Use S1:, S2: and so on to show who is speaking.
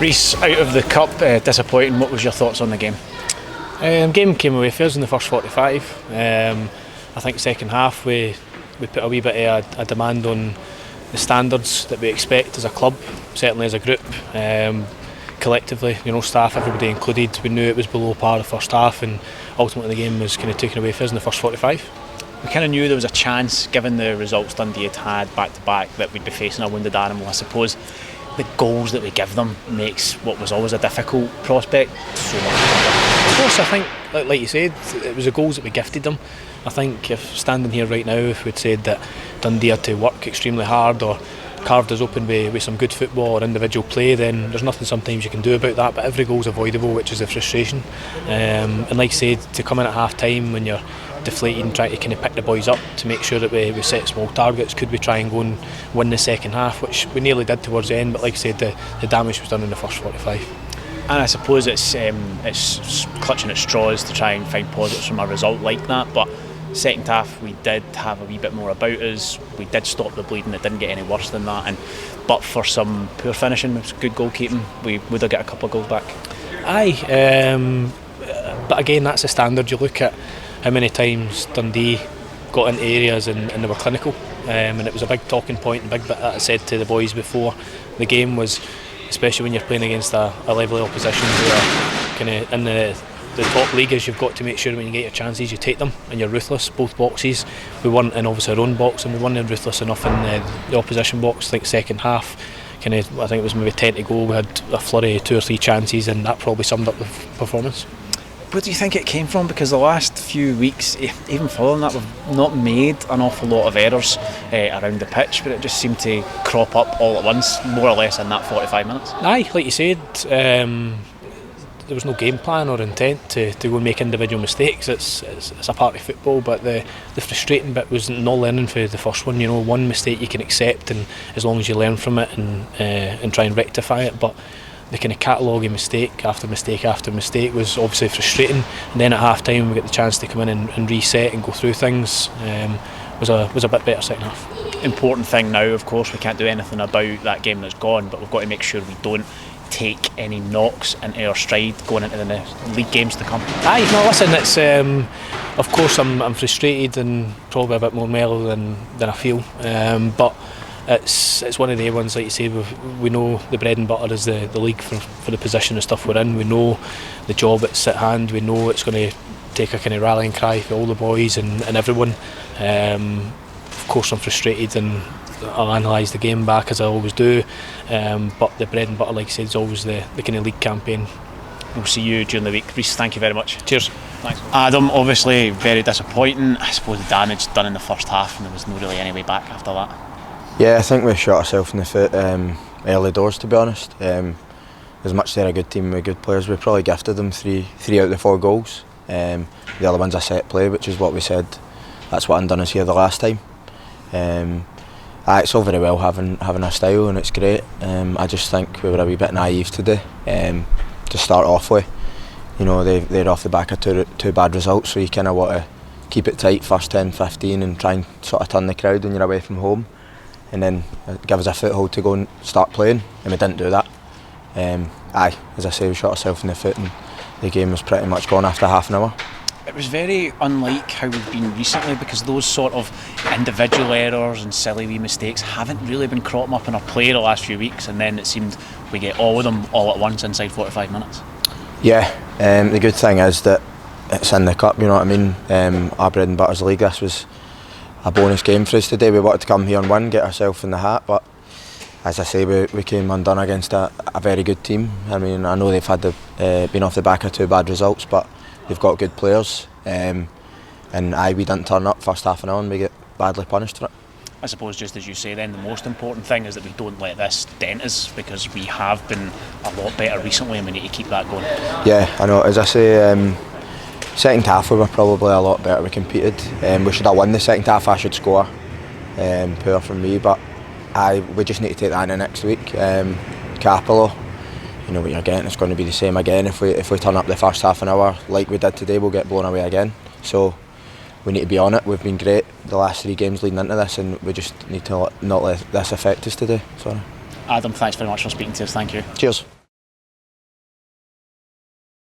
S1: Rhys, out of the cup, disappointing. What was your thoughts on the game?
S2: Game came away for us in the first 45. I think second half we put a wee bit of a demand on the standards that we expect as a club, certainly as a group. Collectively, staff, everybody included, we knew it was below par the first half, and ultimately the game was kind of taken away for us in the first 45.
S1: We kind of knew there was a chance, given the results Dundee had back to back, that we'd be facing a wounded animal. I suppose the goals that we give them makes what was always a difficult prospect so much harder.
S2: Of course, I think, like you said, it was the goals that we gifted them. I think if standing here right now, if we'd said that Dundee had to work extremely hard or carved us open with some good football or individual play, then there's nothing sometimes you can do about that, but every goal's avoidable, which is the frustration. And like I said, to come in at half time when you're deflated and try to kind of pick the boys up to make sure that we set small targets, could we try and go and win the second half, which we nearly did towards the end, but like I said, the damage was done in the first 45.
S1: And I suppose it's clutching at straws to try and find positives from a result like that, but second half we did have a wee bit more about us. We did stop the bleeding. It didn't get any worse than that, but for some poor finishing, good goalkeeping, we would have got a couple of goals back.
S2: Aye, but again, that's the standard. You look at how many times Dundee got into areas and they were clinical, and it was a big talking point, and big bit that I said to the boys before the game was, especially when you're playing against a level of opposition who are kind of in the top league, is you've got to make sure when you get your chances you take them and you're ruthless, both boxes. We weren't in obviously our own box, and we weren't ruthless enough in the opposition box. I think second half, I think it was maybe 10 to go, we had a flurry of 2 or 3 chances, and that probably summed up the performance.
S1: Where do you think it came from? Because the last few weeks, even following that, we've not made an awful lot of errors around the pitch, but it just seemed to crop up all at once, more or less in that 45 minutes.
S2: Aye, like you said, there was no game plan or intent to go and make individual mistakes. It's a part of football, but the frustrating bit was not learning for the first one. One mistake you can accept, and as long as you learn from it and try and rectify it, but the kind of catalogue of mistake after mistake after mistake was obviously frustrating. And then at half time we get the chance to come in and reset and go through things. Was a bit better second half.
S1: Important thing now, of course, we can't do anything about that game that's gone, but we've got to make sure we don't take any knocks into our stride going into the league games to come.
S2: Aye, no, listen, it's of course I'm frustrated and probably a bit more mellow than I feel, but it's one of the ones, like you say, we know the bread and butter is the league for the position and stuff we're in. We know the job that's at hand. We know it's going to take a kind of rallying cry for all the boys and everyone. Of course I'm frustrated, and I'll analyse the game back as I always do, but the bread and butter, like I said, is always the kind of league campaign.
S1: We'll see you during the week. Rhys, thank you very much.
S2: Cheers.
S1: Thanks. Adam, obviously very disappointing. I suppose the damage done in the first half, and there was no really any way back after that.
S3: Yeah, I think we shot ourselves in the foot early doors, to be honest. As much as they're a good team with good players, we probably gifted them three out of the 4 goals. The other one's a set play, which is what we said. That's what undone us here the last time. It's all very well having a style, and it's great. I just think we were a wee bit naive today to start off with. They're off the back of two bad results, so you kind of want to keep it tight first 10-15 and try and sort of turn the crowd when you're away from home, and then give us a foothold to go and start playing, and we didn't do that. As I say, we shot ourselves in the foot, and the game was pretty much gone after half an hour.
S1: It was very unlike how we've been recently, because those sort of individual errors and silly wee mistakes haven't really been cropping up in our play the last few weeks, and then it seemed we get all of them all at once inside 45 minutes.
S3: Yeah, the good thing is that it's in the cup, you know what I mean? Our bread and butter's league. This was a bonus game for us today. We wanted to come here and win, get ourselves in the hat, but as I say, we came undone against a very good team. I mean, I know they've had been off the back of 2 bad results, but they've got good players, and we didn't turn up first half an hour and we get badly punished for it.
S1: I suppose, just as you say then, the most important thing is that we don't let this dent us, because we have been a lot better recently and we need to keep that going.
S3: Yeah, I know, as I say, second half we were probably a lot better. We competed, we should have won the second half. I should score, poor from me, but we just need to take that into next week. Capello, you know what you're getting, it's going to be the same again. If we turn up the first half an hour like we did today, we'll get blown away again. So we need to be on it. We've been great the last 3 games leading into this, and we just need to not let this affect us today. Sorry.
S1: Adam, thanks very much for speaking to us. Thank you.
S3: Cheers.